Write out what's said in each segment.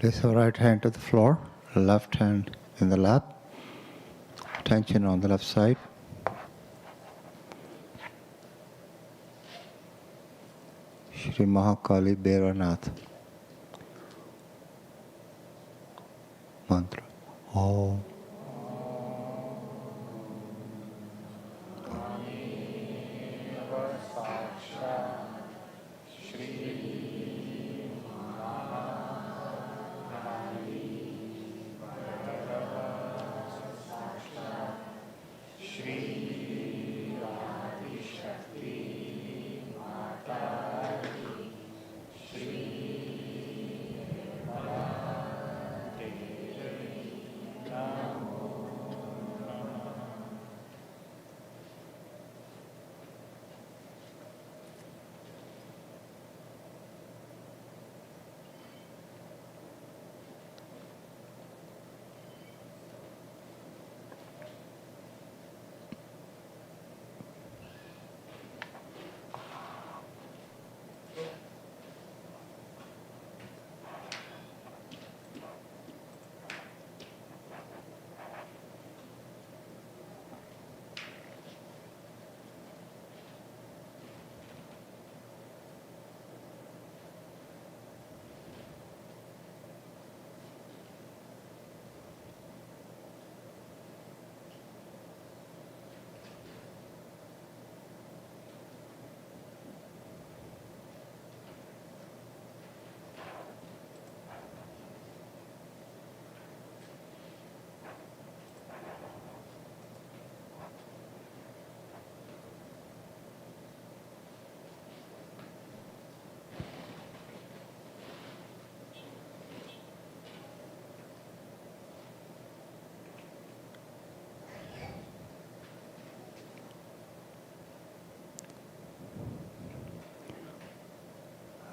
Place your right hand to the floor, left hand in the lap. Tension on the left side. Shri Mahakali Bhairanath. Mantra. Om.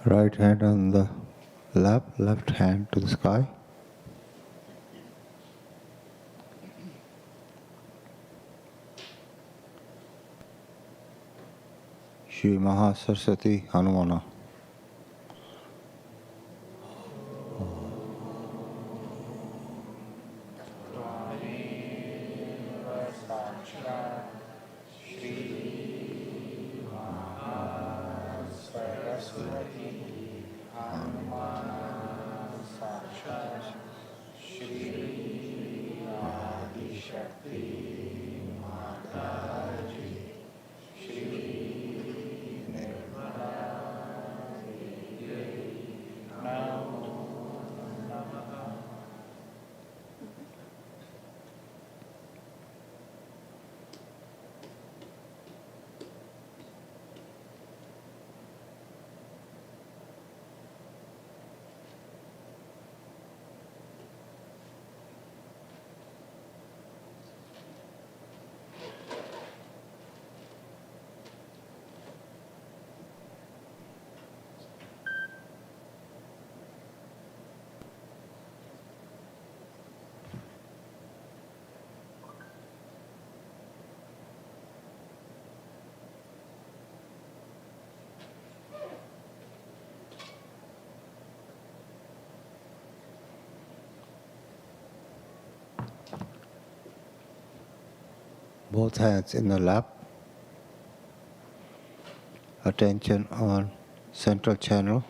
Right hand on the lap, left hand to the sky. Shri Mahasaraswati Hanumana. Both hands in the lap. Attention on central channel.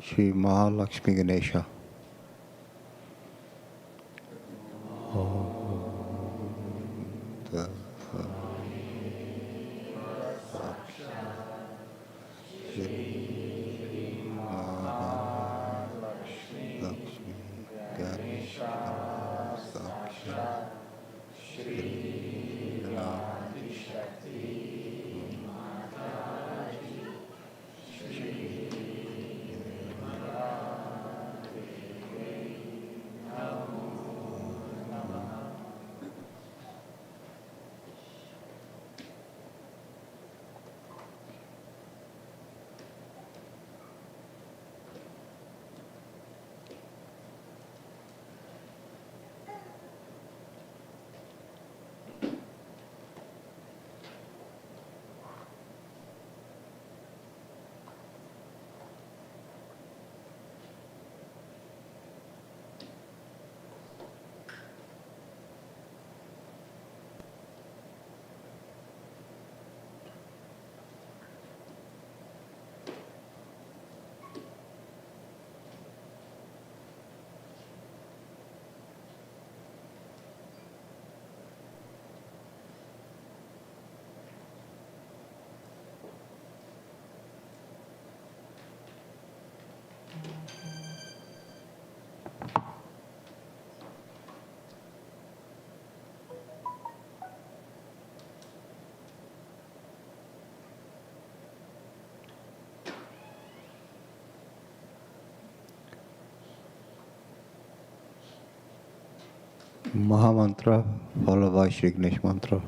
Shri Mahalakshmi Ganesha. Maha Mantra followed by Shri Ganesh Mantra.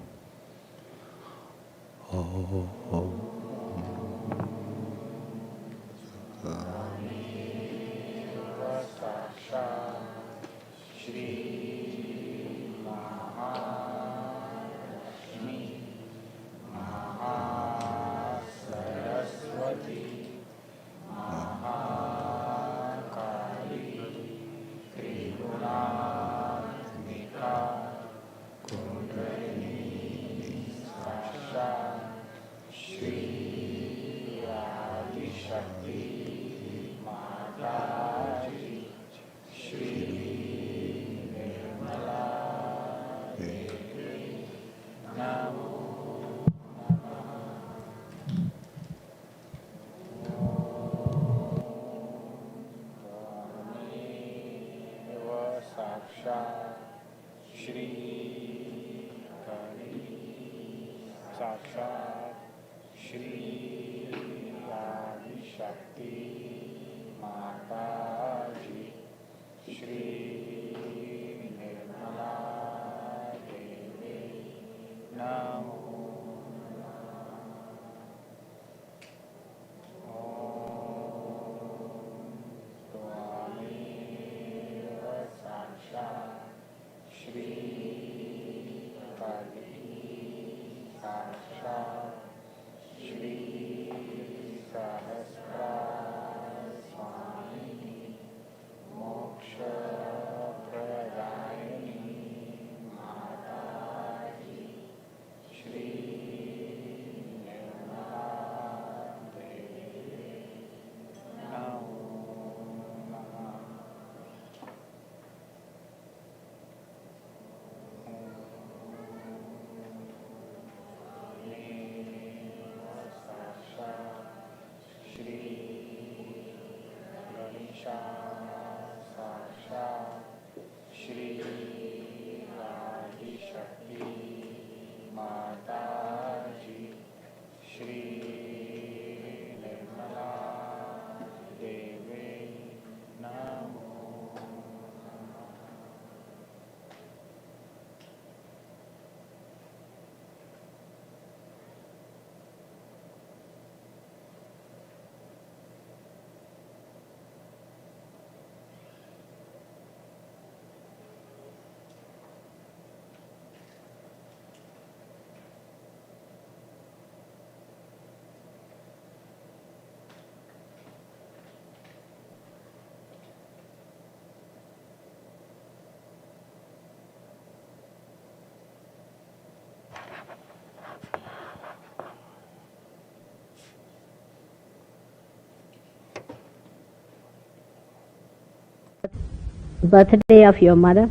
Birthday of your mother?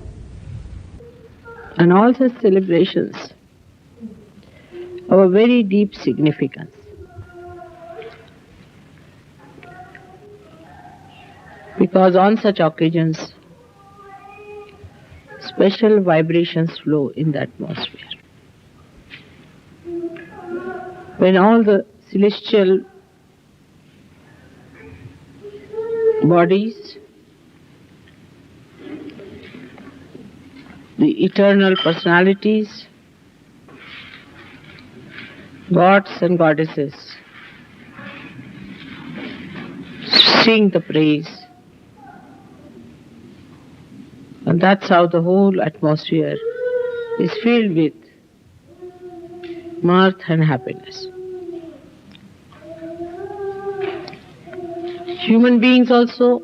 And all such celebrations have a very deep significance. Because on such occasions, special vibrations flow in the atmosphere. When all the celestial bodies, the eternal personalities, gods and goddesses sing the praise, and that's how the whole atmosphere is filled with mirth and happiness. Human beings also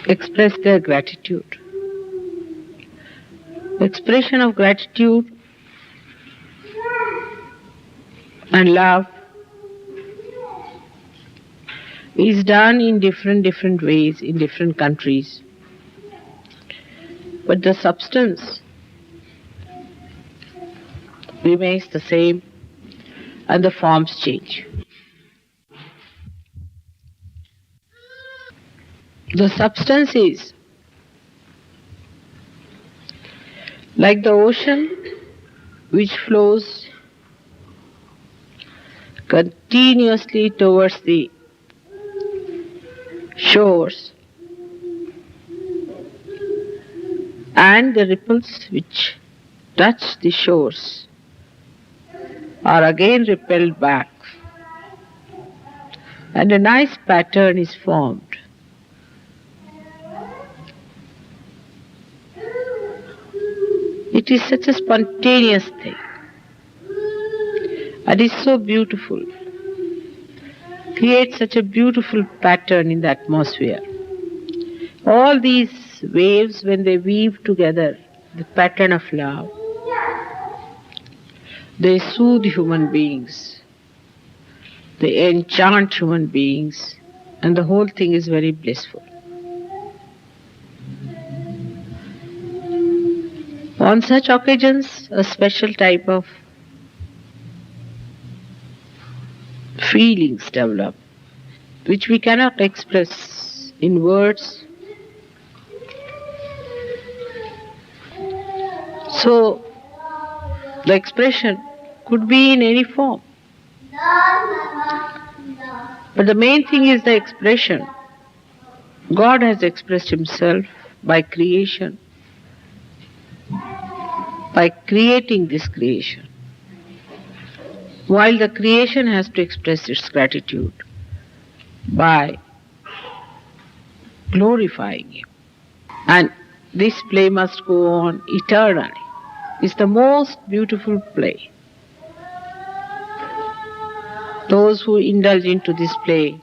express their gratitude. Expression of gratitude and love is done in different ways in different countries. But the substance remains the same and the forms change. The substance is like the ocean which flows continuously towards the shores, and the ripples which touch the shores are again repelled back, and a nice pattern is formed. It is such a spontaneous thing, and it's so beautiful. Creates such a beautiful pattern in the atmosphere. All these waves, when they weave together the pattern of love, they soothe human beings, they enchant human beings, and the whole thing is very blissful. On such occasions, a special type of feelings develop, which we cannot express in words. So, the expression could be in any form. But the main thing is the expression. God has expressed Himself by creation, by creating this creation. While the creation has to express its gratitude by glorifying Him. And this play must go on eternally. It's the most beautiful play. Those who indulge into this play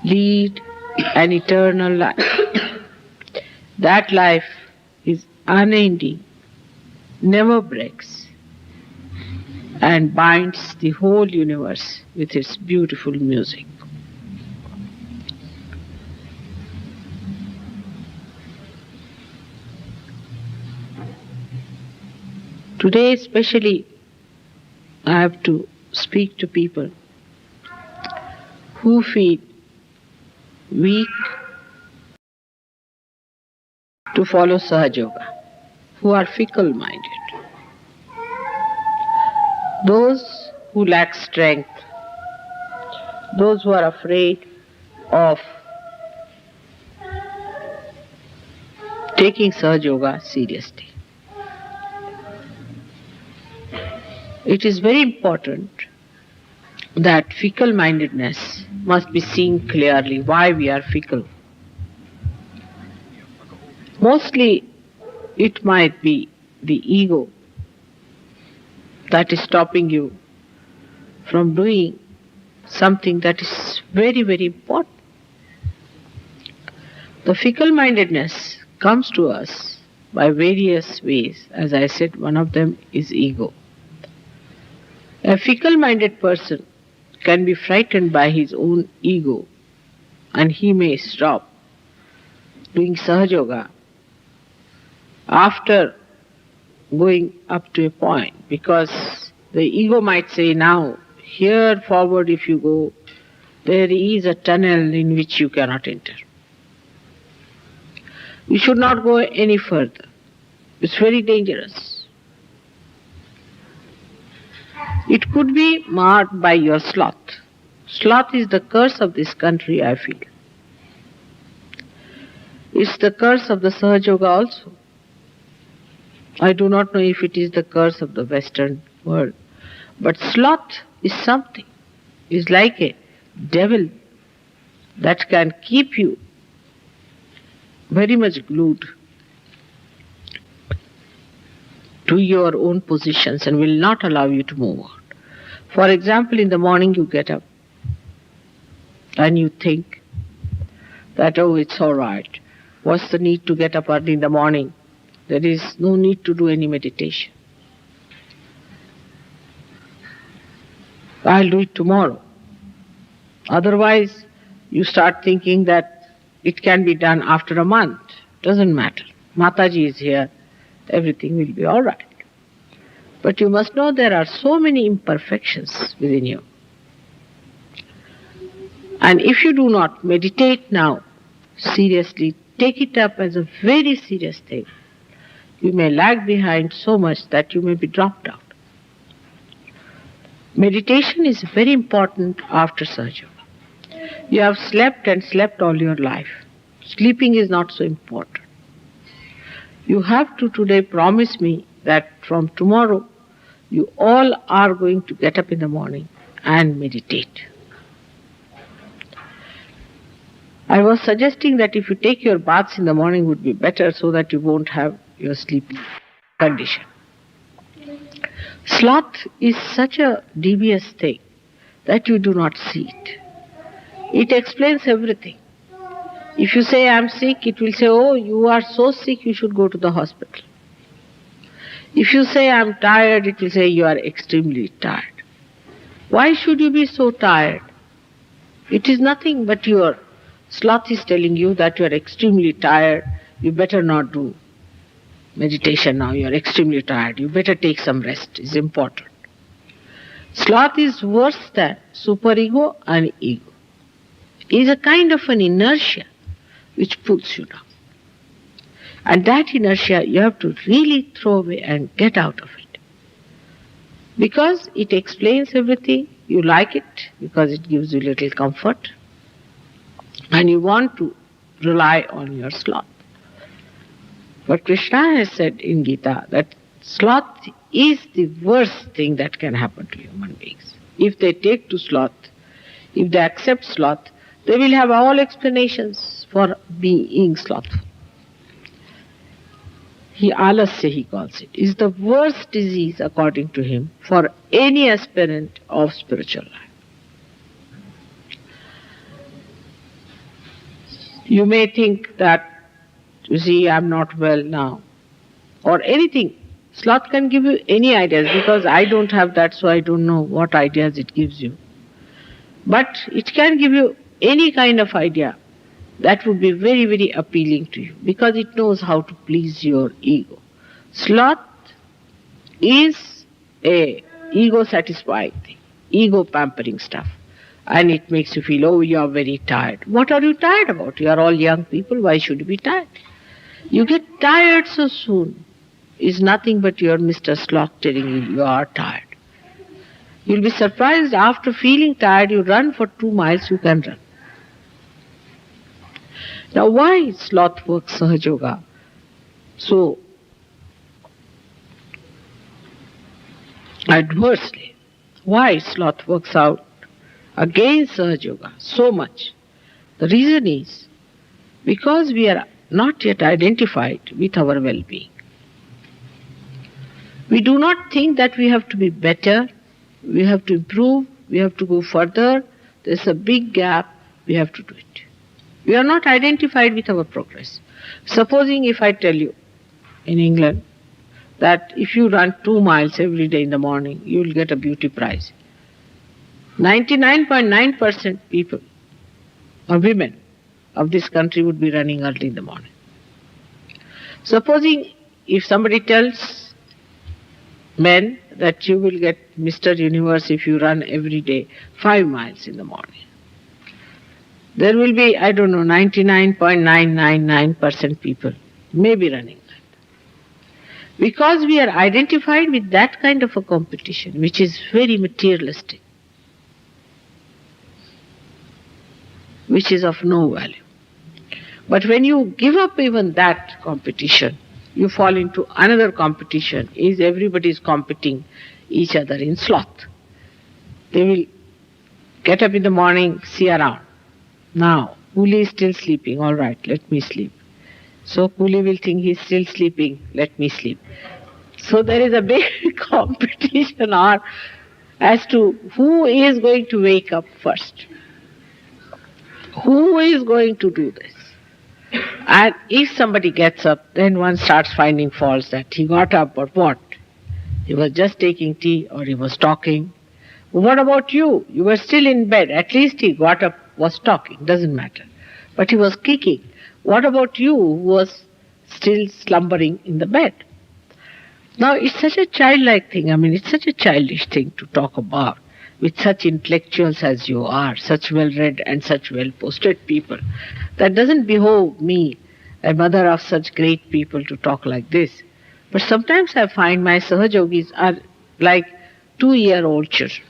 lead an eternal life. That life is unending, never breaks, and binds the whole universe with its beautiful music. Today especially, I have to speak to people who feel weak to follow Sahaja Yoga, who are fickle-minded, those who lack strength, those who are afraid of taking Sahaja Yoga seriously. It is very important that fickle-mindedness must be seen clearly, why we are fickle. Mostly it might be the ego that is stopping you from doing something that is very, very important. The fickle-mindedness comes to us by various ways. As I said, one of them is ego. A fickle-minded person can be frightened by his own ego, and he may stop doing Sahaja Yoga after going up to a point, because the ego might say, now, here forward if you go, there is a tunnel in which you cannot enter. You should not go any further. It's very dangerous. It could be marked by your sloth. Sloth is the curse of this country, I feel. It's the curse of the Sahaja Yoga also. I do not know if it is the curse of the Western world. But sloth is something. It's like a devil that can keep you very much glued to your own positions and will not allow you to move on. For example, in the morning you get up and you think that, oh, it's all right. What's the need to get up early in the morning? There is no need to do any meditation. I'll do it tomorrow. Otherwise, you start thinking that it can be done after a month. Doesn't matter. Mataji is here. Everything will be all right. But you must know there are so many imperfections within you. And if you do not meditate now, seriously, take it up as a very serious thing, you may lag behind so much that you may be dropped out. Meditation is very important after Sahaja Yoga. You have slept and slept all your life. Sleeping is not so important. You have to today promise me that from tomorrow you all are going to get up in the morning and meditate. I was suggesting that if you take your baths in the morning would be better so that you won't have your sleepy condition. Sloth is such a devious thing that you do not see it. It explains everything. If you say I am sick, it will say, oh, you are so sick, you should go to the hospital. If you say I am tired, it will say you are extremely tired. Why should you be so tired? It is nothing but your sloth is telling you that you are extremely tired, you better not do meditation now, you are extremely tired, you better take some rest, it's important. Sloth is worse than superego and ego. It is a kind of an inertia which pulls you down. And that inertia you have to really throw away and get out of it. Because it explains everything, you like it because it gives you little comfort, and you want to rely on your sloth. But Krishna has said in Gita that sloth is the worst thing that can happen to human beings. If they take to sloth, if they accept sloth, they will have all explanations for being slothful. Alasya, he calls it, is the worst disease, according to him, for any aspirant of spiritual life. You may think that, you see, I'm not well now, or anything. Sloth can give you any ideas, because I don't have that, so I don't know what ideas it gives you. But it can give you any kind of idea that would be very, very appealing to you, because it knows how to please your ego. Sloth is a ego-satisfying thing, ego-pampering stuff. And it makes you feel, oh, you are very tired. What are you tired about? You are all young people, why should you be tired? You get tired so soon is nothing but your Mr. Sloth telling you are tired. You'll be surprised, after feeling tired, you run for 2 miles, you can run. Now, why sloth works Sahaja Yoga so adversely? Why sloth works out against Sahaja Yoga so much? The reason is because we are not yet identified with our well-being. We do not think that we have to be better, we have to improve, we have to go further. There's a big gap, we have to do it. We are not identified with our progress. Supposing if I tell you in England that if you run 2 miles every day in the morning, you will get a beauty prize. 99.9% people or women of this country would be running early in the morning. Supposing if somebody tells men that you will get Mr. Universe if you run every day 5 miles in the morning, there will be, 99.999% people may be running that. Because we are identified with that kind of a competition, which is very materialistic, which is of no value. But when you give up even that competition, you fall into another competition, is everybody is competing each other in sloth. They will get up in the morning, see around. Now, Coolie is still sleeping, all right, let me sleep. So Coolie will think he's still sleeping, let me sleep. So there is a big competition as to who is going to wake up first. Who is going to do this? And if somebody gets up, then one starts finding faults that he got up or what? He was just taking tea or he was talking. What about you? You were still in bed. At least he got up, was talking, doesn't matter. But he was kicking. What about you who was still slumbering in the bed? Now, it's such a childlike thing. It's such a childish thing to talk about with such intellectuals as you are, such well-read and such well-posted people. That doesn't behove me, a mother of such great people, to talk like this. But sometimes I find my Sahajogis are like 2-year-old children.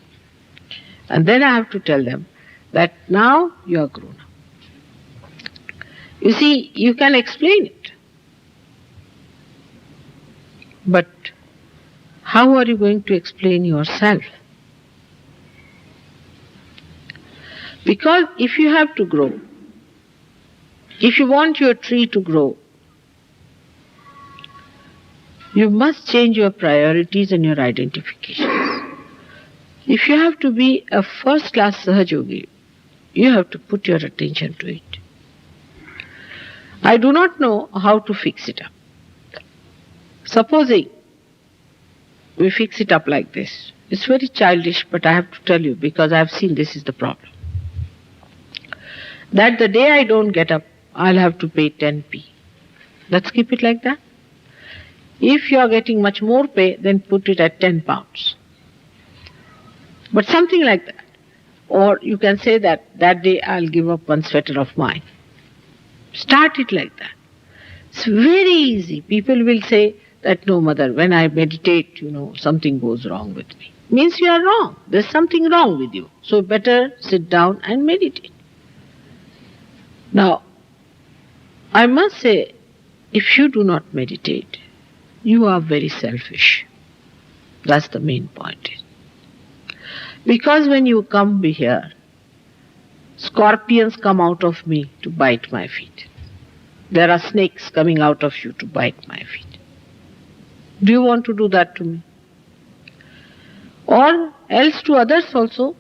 And then I have to tell them that now you are grown up. You see, you can explain it. But how are you going to explain yourself? Because if you have to grow, if you want your tree to grow, you must change your priorities and your identifications. If you have to be a first-class Sahajogi, you have to put your attention to it. I do not know how to fix it up. Supposing we fix it up like this. It's very childish, but I have to tell you because I have seen this is the problem. That the day I don't get up, I'll have to pay 10p. Let's keep it like that. If you are getting much more pay, then put it at 10 pounds. But something like that. Or you can say that day I'll give up one sweater of mine. Start it like that. It's very easy. People will say that, no, mother, when I meditate, something goes wrong with me. Means you are wrong. There's something wrong with you. So better sit down and meditate. Now, I must say, if you do not meditate, you are very selfish. That's the main point. Because when you come here, scorpions come out of me to bite my feet. There are snakes coming out of you to bite my feet. Do you want to do that to me? Or else to others also.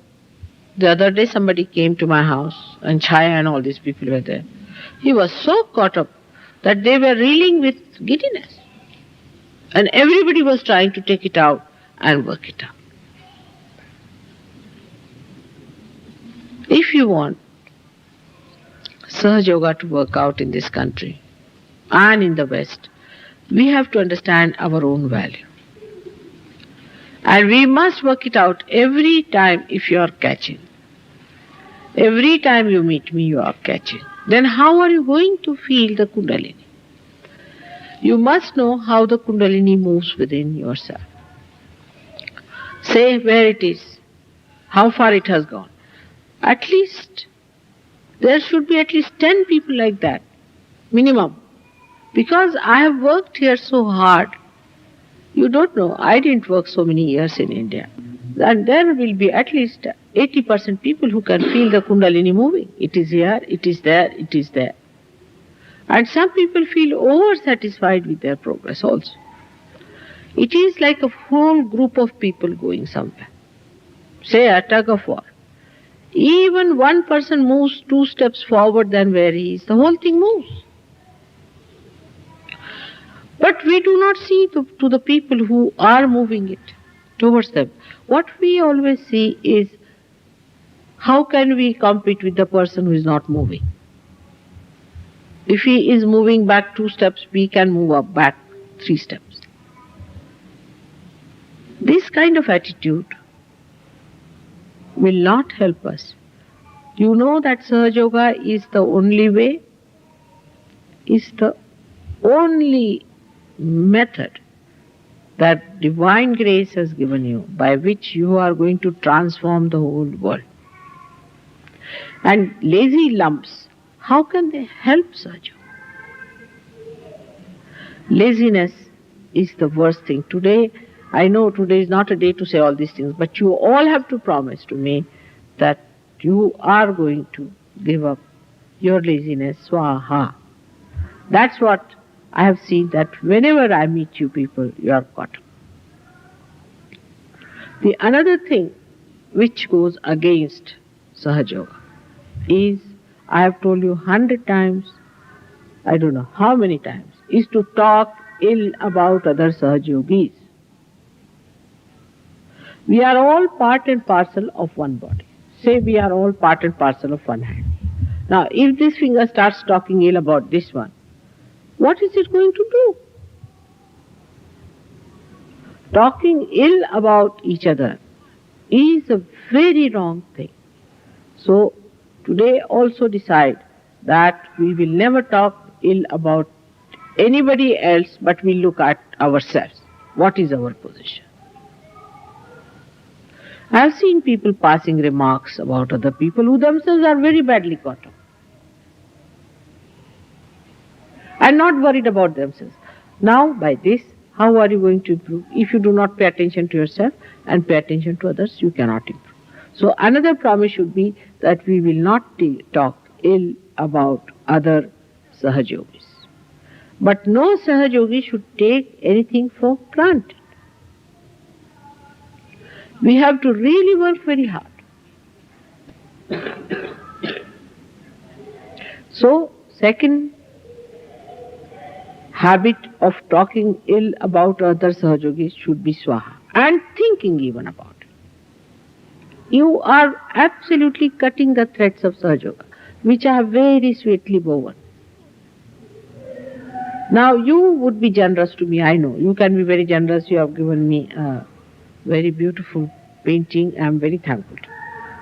The other day somebody came to my house and Chaya and all these people were there. He was so caught up that they were reeling with giddiness. And everybody was trying to take it out and work it out. If you want Sahaja Yoga to work out in this country and in the West, we have to understand our own value. And we must work it out every time if you are catching. Every time you meet me, you are catching. Then how are you going to feel the Kundalini? You must know how the Kundalini moves within yourself. Say where it is, how far it has gone. At least, there should be at least 10 people like that, minimum. Because I have worked here so hard. You don't know, I didn't work so many years in India. And there will be at least 80% people who can feel the Kundalini moving. It is here, it is there, it is there. And some people feel over-satisfied with their progress also. It is like a whole group of people going somewhere. Say a tug of war. Even one person moves 2 steps forward than where he is, the whole thing moves. But we do not see to the people who are moving it towards them. What we always see is, how can we compete with the person who is not moving? If he is moving back 2 steps, we can move up back 3 steps. This kind of attitude will not help us. You know that Sahaja Yoga is the only way, is the only method that divine grace has given you, by which you are going to transform the whole world. And lazy lumps, how can they help Sahaja Yoga? Laziness is the worst thing. Today, I know today is not a day to say all these things, but you all have to promise to me that you are going to give up your laziness, swaha. That's what I have seen, that whenever I meet you people, you are caught up. The another thing which goes against Sahaja Yoga is, I have told you 100 times, I don't know how many times, is to talk ill about other Sahaja Yogis. We are all part and parcel of one body. Say we are all part and parcel of one hand. Now, if this finger starts talking ill about this one, what is it going to do? Talking ill about each other is a very wrong thing. So, today also decide that we will never talk ill about anybody else, but we look at ourselves. What is our position? I have seen people passing remarks about other people who themselves are very badly caught up and not worried about themselves. Now, by this, How are you going to improve? If you do not pay attention to yourself and pay attention to others, you cannot improve. So another promise should be that we will not talk ill about other Sahajogis. But no Sahajogi should take anything for granted. We have to really work very hard. So, second habit of talking ill about other Sahajogis should be swaha, and thinking even about it. You are absolutely cutting the threads of Sahajoga, which are very sweetly woven. Now you would be generous to me, I know. You can be very generous. You have given me a very beautiful painting. I am very thankful.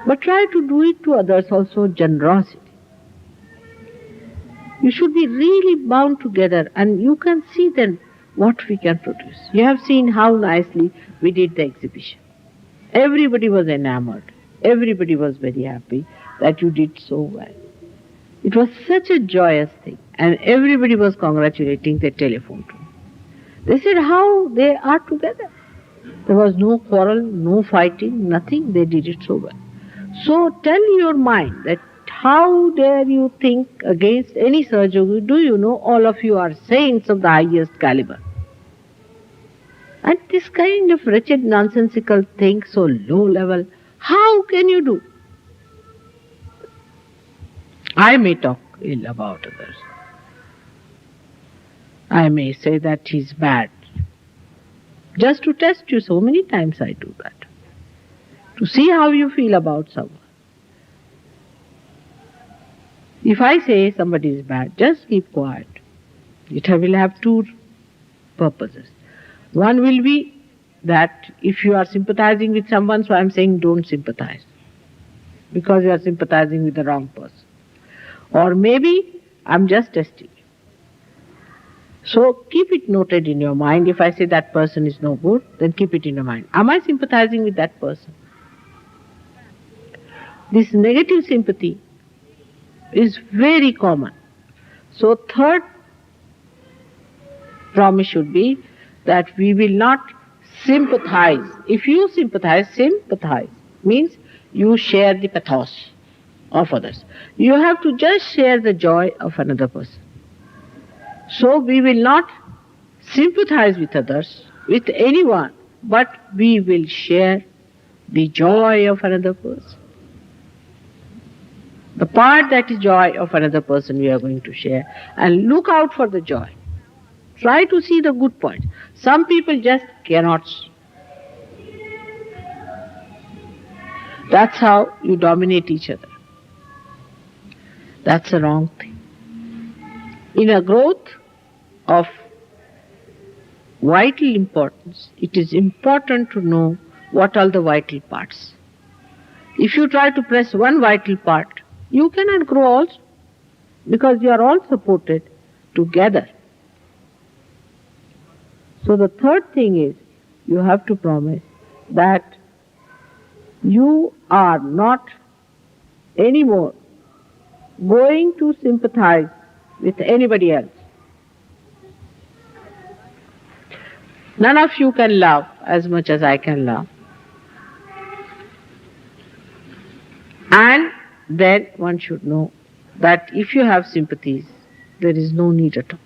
But try to do it to others also, generosity. You should be really bound together, and you can see then what we can produce. You have seen how nicely we did the exhibition. Everybody was enamored. Everybody was very happy that you did so well. It was such a joyous thing, and everybody was congratulating. They telephoned to me. They said how they are together. There was no quarrel, no fighting, nothing. They did it so well. So tell your mind that how dare you think against any Sahajogi? Do you know all of you are saints of the highest caliber? And this kind of wretched nonsensical thing, so low level, how can you do? I may talk ill about others. I may say that he's bad. Just to test you, so many times I do that. To see how you feel about someone. If I say somebody is bad, just keep quiet. It will have two purposes. One will be that if you are sympathizing with someone, so I am saying don't sympathize, because you are sympathizing with the wrong person. Or maybe I am just testing you. So keep it noted in your mind. If I say that person is no good, then keep it in your mind. Am I sympathizing with that person? This negative sympathy is very common. So third promise should be that we will not sympathize. If you sympathize means you share the pathos of others. You have to just share the joy of another person. So we will not sympathize with others, with anyone, but we will share the joy of another person. The part that is joy of another person we are going to share, and look out for the joy. Try to see the good points. Some people just cannot. That's how you dominate each other. That's a wrong thing. In a growth of vital importance, it is important to know what are the vital parts. If you try to press one vital part, you cannot grow also, because you are all supported together. So the third thing is, you have to promise that you are not anymore going to sympathize with anybody else. None of you can love as much as I can love. And then one should know that if you have sympathies, there is no need at all.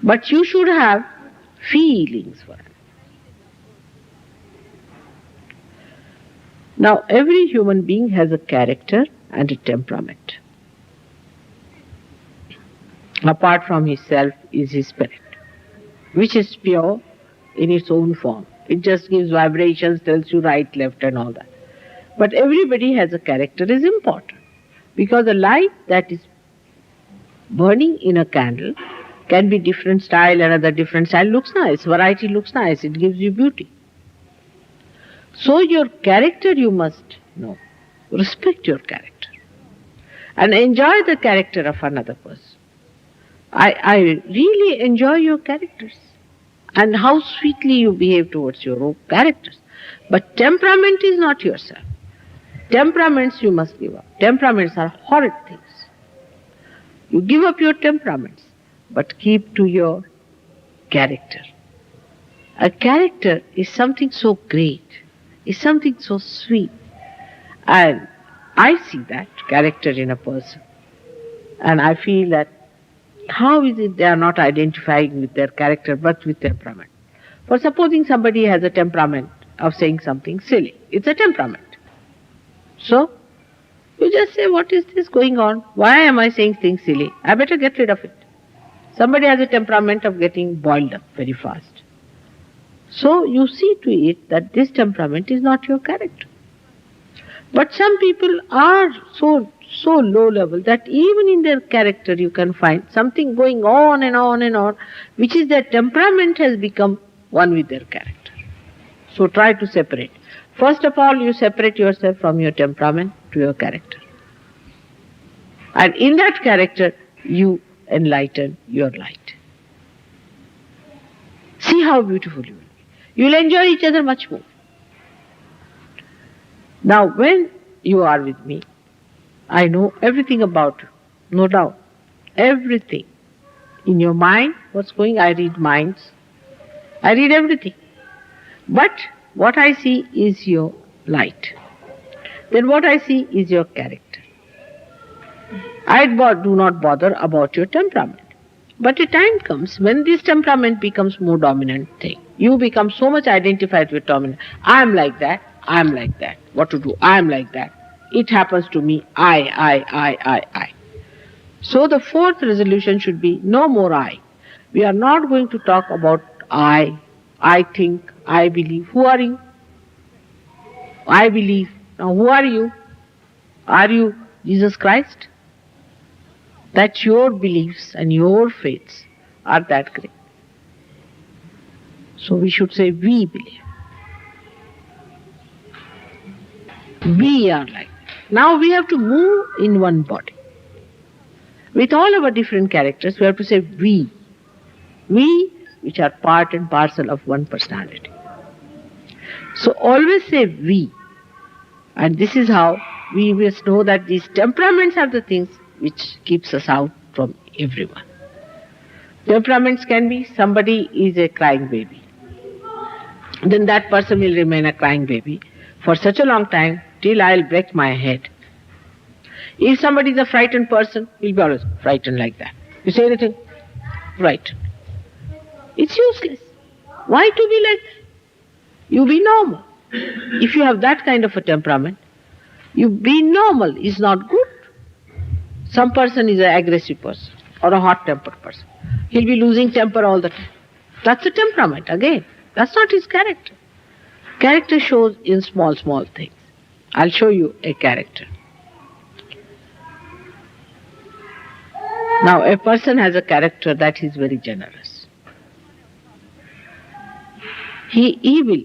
But you should have feelings for it. Now, every human being has a character and a temperament. Apart from his self is his spirit, which is pure in its own form. It just gives vibrations, tells you right, left and all that. But everybody has a character is important, because a light that is burning in a candle can be different style, another different style, looks nice, variety looks nice, it gives you beauty. So your character you must know, respect your character and enjoy the character of another person. I really enjoy your characters and how sweetly you behave towards your own characters. But temperament is not yourself. Temperaments you must give up. Temperaments are horrid things. You give up your temperaments, but keep to your character. A character is something so great, is something so sweet. And I see that character in a person. And I feel that how is it they are not identifying with their character but with temperament? For supposing somebody has a temperament of saying something silly, it's a temperament. So, you just say, what is this going on? Why am I saying things silly? I better get rid of it. Somebody has a temperament of getting boiled up very fast. So, you see to it that this temperament is not your character. But some people are so low level that even in their character you can find something going on and on and on, which is their temperament has become one with their character. So try to separate. First of all, you separate yourself from your temperament to your character. And in that character, you enlighten your light. See how beautiful you will be. You will enjoy each other much more. Now, when you are with me, I know everything about you, no doubt. Everything. In your mind, what's going, I read minds. I read everything. But what I see is your light. Then what I see is your character. I do not bother about your temperament. But a time comes when this temperament becomes more dominant thing. You become so much identified with dominant. I am like that. I am like that. What to do? I am like that. It happens to me. I. So the fourth resolution should be no more I. We are not going to talk about I think, I believe. Who are you? I believe. Now who are you? Are you Jesus Christ? That your beliefs and your faiths are that great. So we should say we believe. We are like that. Now we have to move in one body. With all our different characters, we have to say we. We, which are part and parcel of one personality. So always say we. And this is how we must know that these temperaments are the things which keeps us out from everyone. Temperaments can be somebody is a crying baby. Then that person will remain a crying baby for such a long time till I'll break my head. If somebody is a frightened person, he'll be always frightened like that. You say anything? Frightened. It's useless. Why to be like that? You be normal. If you have that kind of a temperament, you be normal is not good. Some person is an aggressive person or a hot-tempered person. He'll be losing temper all the time. That's a temperament again. That's not his character. Character shows in small things. I'll show you a character. Now, a person has a character that he's very generous. He will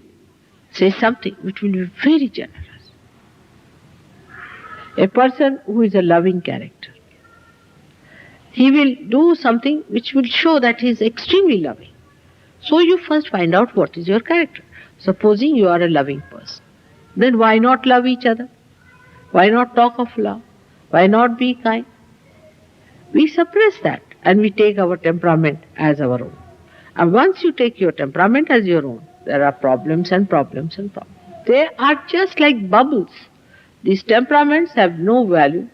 say something which will be very generous. A person who is a loving character, he will do something which will show that he is extremely loving. So you first find out what is your character. Supposing you are a loving person, then why not love each other? Why not talk of love? Why not be kind? We suppress that and we take our temperament as our own. And once you take your temperament as your own, there are problems and problems and problems. They are just like bubbles. These temperaments have no value,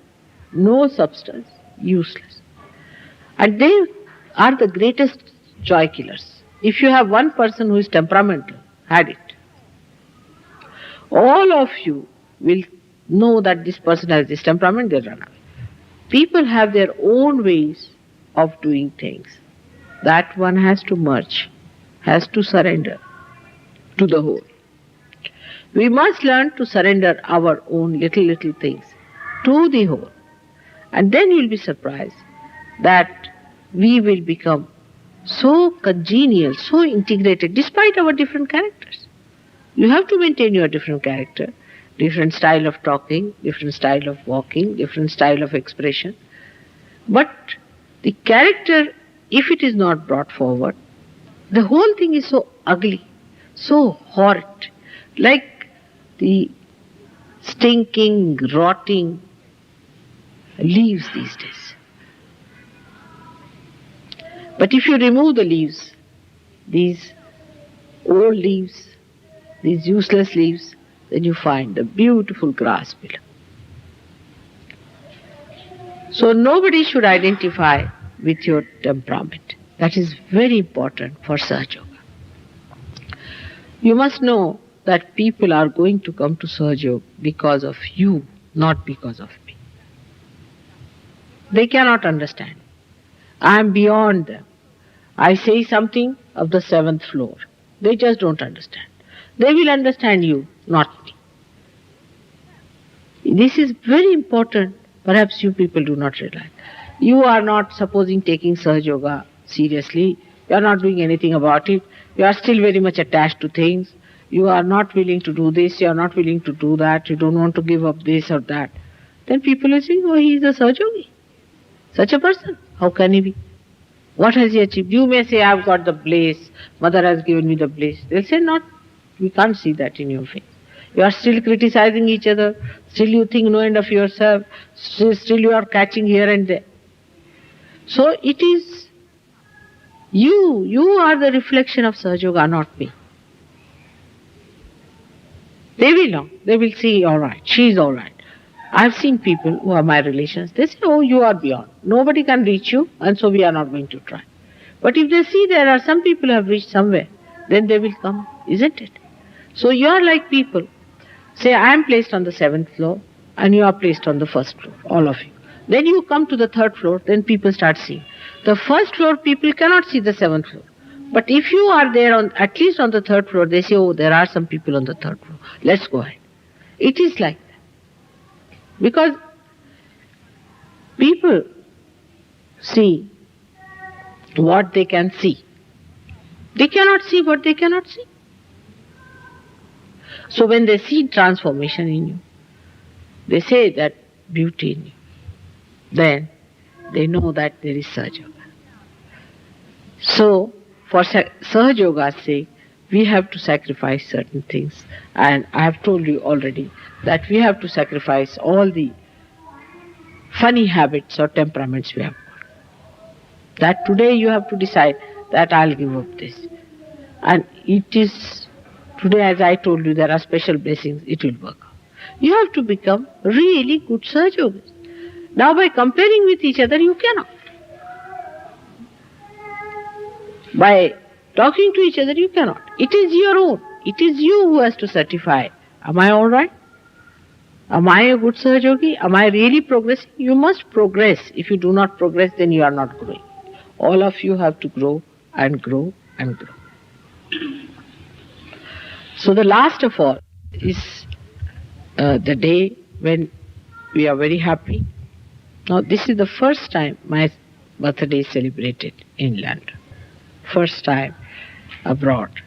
no substance, useless. And they are the greatest joy killers. If you have one person who is temperamental, had it. All of you will know that this person has this temperament, they'll run away. People have their own ways of doing things. That one has to merge, has to surrender to the whole. We must learn to surrender our own little things to the whole. And then you'll be surprised that we will become so congenial, so integrated, despite our different characters. You have to maintain your different character, different style of talking, different style of walking, different style of expression. But the character, if it is not brought forward, the whole thing is so ugly, so horrid, like the stinking, rotting leaves these days. But if you remove the leaves, these old leaves, these useless leaves, then you find the beautiful grass below. So nobody should identify with your temperament. That is very important for Sahaja Yoga. You must know that people are going to come to Sahaja Yoga because of you, not because of me. They cannot understand. I am beyond them. I say something of the 7th floor. They just don't understand. They will understand you, not me. This is very important. Perhaps you people do not realize. You are not supposing taking Sahaja Yoga seriously. You are not doing anything about it. You are still very much attached to things. You are not willing to do this. You are not willing to do that. You don't want to give up this or that. Then people will say, oh, he is a Sahaja Yogi. Such a person. How can he be? What has he achieved? You may say, I have got the bliss. Mother has given me the bliss. They'll say, not. We can't see that in your face. You are still criticizing each other. Still you think no end of yourself. Still you are catching here and there. So it is you. You are the reflection of Sahaja Yoga, not me. They will know. They will see, all right, she is all right. I have seen people who are my relations. They say, oh, you are beyond. Nobody can reach you, and so we are not going to try. But if they see there are some people who have reached somewhere, then they will come, isn't it? So you are like people. Say, I am placed on the 7th floor, and you are placed on the 1st floor, all of you. Then you come to the 3rd floor, then people start seeing. The 1st floor people cannot see the 7th floor. But if you are there on at least on the 3rd floor, they say, oh, there are some people on the 3rd floor. Let's go ahead. It is like that. Because people see what they can see. They cannot see what they cannot see. So when they see transformation in you, they say that beauty in you, then they know that there is Sahaja Yoga. So, for Sahaja Yoga's sake, we have to sacrifice certain things. And I have told you already that we have to sacrifice all the funny habits or temperaments we have got. That today you have to decide that I'll give up this. And it is, today as I told you, there are special blessings, it will work out. You have to become really good Sahaja Yogis. Now by comparing with each other, you cannot. By talking to each other, you cannot. It is your own. It is you who has to certify. Am I all right? Am I a good Sahaja Yogi? Am I really progressing? You must progress. If you do not progress, then you are not growing. All of you have to grow and grow and grow. So the last of all is the day when we are very happy. Now this is the first time my birthday is celebrated in London. First time abroad.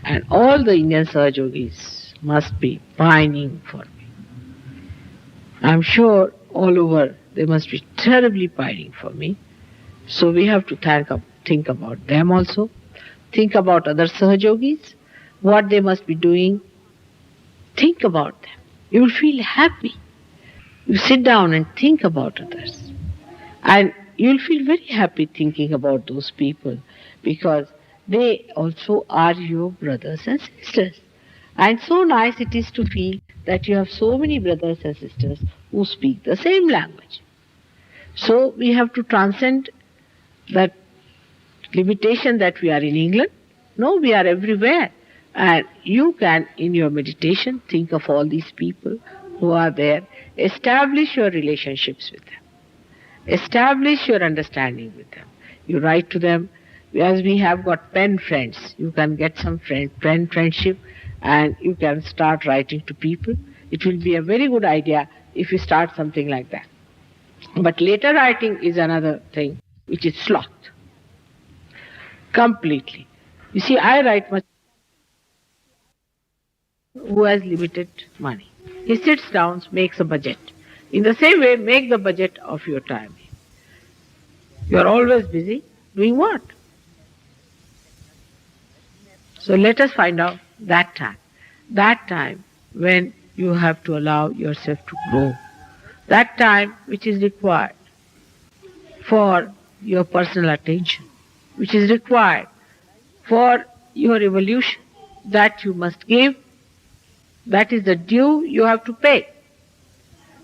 And all the Indian Sahaja Yogis must be pining for me. I'm sure all over they must be terribly pining for me. So we have to think about them also. Think about other Sahaja Yogis, what they must be doing. Think about them. You will feel happy. You sit down and think about others. And you will feel very happy thinking about those people because they also are your brothers and sisters. And so nice it is to feel that you have so many brothers and sisters who speak the same language. So we have to transcend that limitation that we are in England. No, we are everywhere. And you can, in your meditation, think of all these people who are there. Establish your relationships with them. Establish your understanding with them. You write to them. As we have got pen friends, you can get some pen friendship and you can start writing to people. It will be a very good idea if you start something like that. But later writing is another thing, which is sloth. Completely. You see, I write much who has limited money. He sits down, makes a budget. In the same way, make the budget of your time. You are always busy. Doing what? So let us find out that time when you have to allow yourself to grow, that time which is required for your personal attention, which is required for your evolution, that you must give. That is the due you have to pay.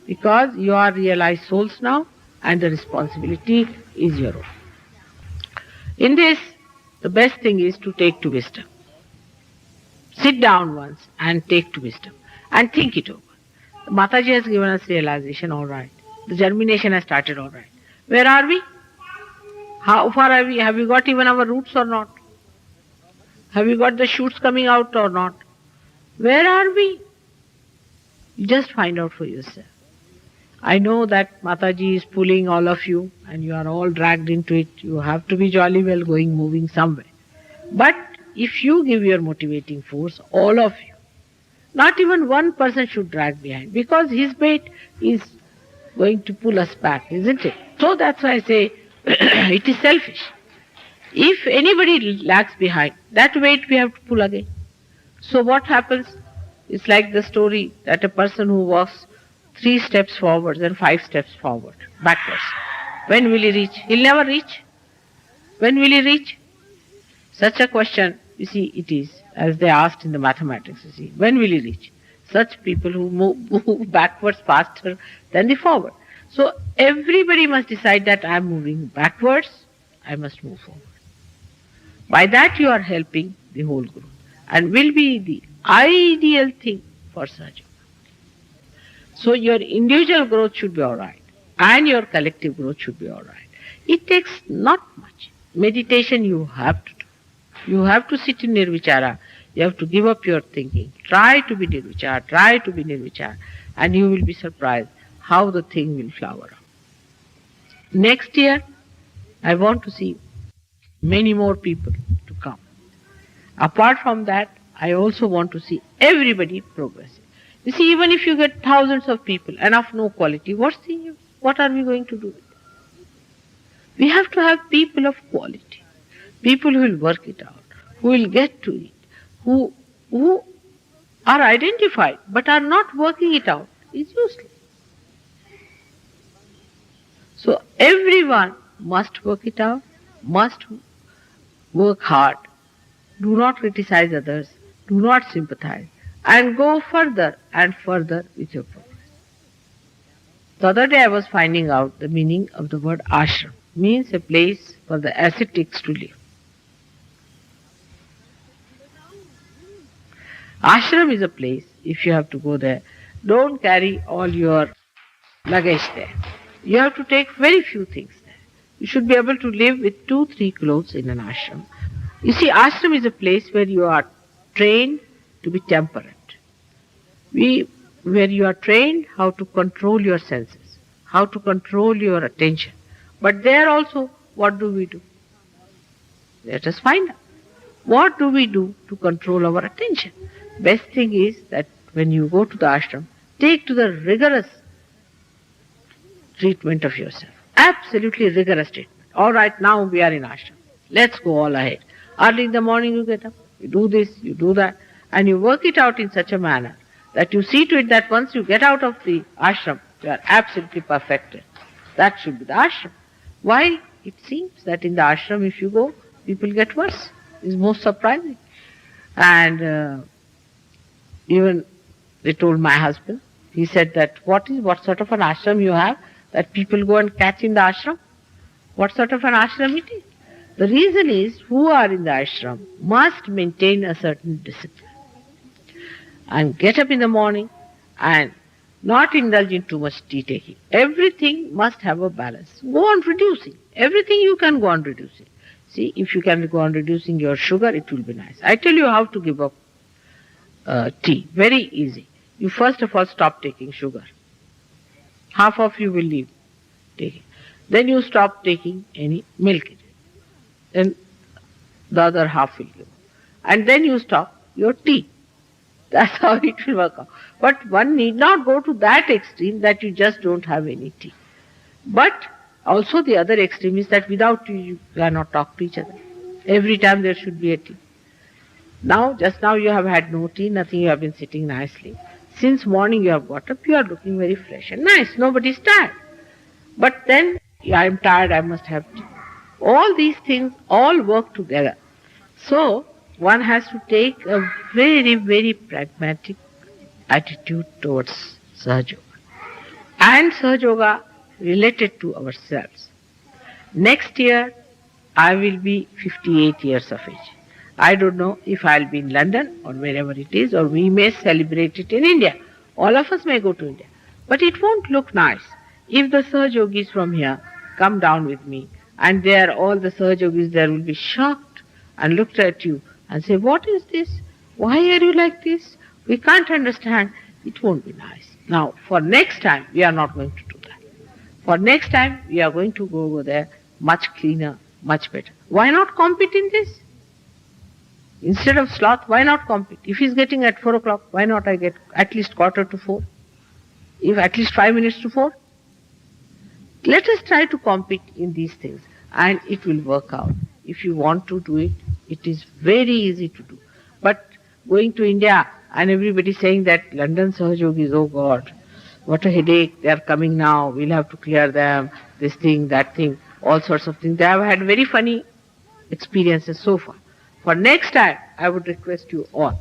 Because you are realized souls now and the responsibility is your own. In this, the best thing is to take to wisdom. Sit down once and take to wisdom and think it over. Mataji has given us realization, all right. The germination has started, all right. Where are we? How far are we? Have we got even our roots or not? Have we got the shoots coming out or not? Where are we? You just find out for yourself. I know that Mataji is pulling all of you and you are all dragged into it. You have to be jolly well going, moving somewhere. But if you give your motivating force, all of you, not even one person should drag behind, because his weight is going to pull us back, isn't it? So that's why I say it is selfish. If anybody lags behind, that weight we have to pull again. So what happens? It's like the story that a person who walks 3 steps forward and 5 steps forward, backwards. When will he reach? He'll never reach. When will he reach? Such a question, you see, it is, as they asked in the mathematics, you see, when will he reach? Such people who move backwards faster than the forward. So everybody must decide that I am moving backwards, I must move forward. By that you are helping the whole group and will be the ideal thing for Sahaja. So your individual growth should be alright and your collective growth should be alright. It takes not much. Meditation you have to do. You have to sit in nirvichara. You have to give up your thinking. Try to be nirvichara, and you will be surprised how the thing will flower up. Next year, I want to see many more people to come. Apart from that, I also want to see everybody progressing. You see, even if you get thousands of people and of no quality, what are we going to do with it? We have to have people of quality, people who will work it out, who will get to it, who are identified but are not working it out. Is useless. So everyone must work it out, must work hard. Do not criticize others, do not sympathize, and go further and further with your progress. The other day I was finding out the meaning of the word ashram. Means a place for the ascetics to live. Ashram is a place, if you have to go there, don't carry all your luggage there. You have to take very few things there. You should be able to live with 2-3 clothes in an ashram. You see, ashram is a place where you are trained to be temperate. Where you are trained how to control your senses, how to control your attention. But there also, what do we do? Let us find out. What do we do to control our attention? Best thing is that when you go to the ashram, take to the rigorous treatment of yourself. Absolutely rigorous treatment. All right, now we are in ashram. Let's go all ahead. Early in the morning you get up, you do this, you do that, and you work it out in such a manner that you see to it that once you get out of the ashram, you are absolutely perfected. That should be the ashram. Why? It seems that in the ashram, if you go, people get worse. It's most surprising. And even they told my husband, he said that what sort of an ashram you have that people go and catch in the ashram? What sort of an ashram it is? The reason is, who are in the ashram must maintain a certain discipline and get up in the morning and not indulge in too much tea taking. Everything must have a balance. Go on reducing. Everything you can go on reducing. See, if you can go on reducing your sugar, it will be nice. I tell you how to give up tea. Very easy. You first of all stop taking sugar. Half of you will leave taking. Then you stop taking any milk. Then the other half will give. And then you stop your tea. That's how it will work out. But one need not go to that extreme that you just don't have any tea. But also the other extreme is that without tea you cannot talk to each other. Every time there should be a tea. Now, just now you have had no tea, nothing, you have been sitting nicely. Since morning you have got up, you are looking very fresh and nice. Nobody is tired. But then, I am tired, I must have tea. All these things all work together. So, one has to take a very, very pragmatic attitude towards Sahaja Yoga. And Sahaja Yoga related to ourselves. Next year, I will be 58 years of age. I don't know if I'll be in London or wherever it is, or we may celebrate it in India. All of us may go to India. But it won't look nice if the Sahaja Yogis from here come down with me, and there all the Sahaja Yogis there will be shocked and looked at you and say, what is this? Why are you like this? We can't understand. It won't be nice. Now, for next time, we are not going to do that. For next time, we are going to go over there much cleaner, much better. Why not compete in this? Instead of sloth, why not compete? If he's getting at 4 o'clock, why not I get at least quarter to 4? If at least 5 minutes to 4? Let us try to compete in these things, and it will work out. If you want to do it, it is very easy to do. But going to India and everybody saying that London Sahaja Yogis, oh God, what a headache, they are coming now, we'll have to clear them, this thing, that thing, all sorts of things. They have had very funny experiences so far. For next time, I would request you all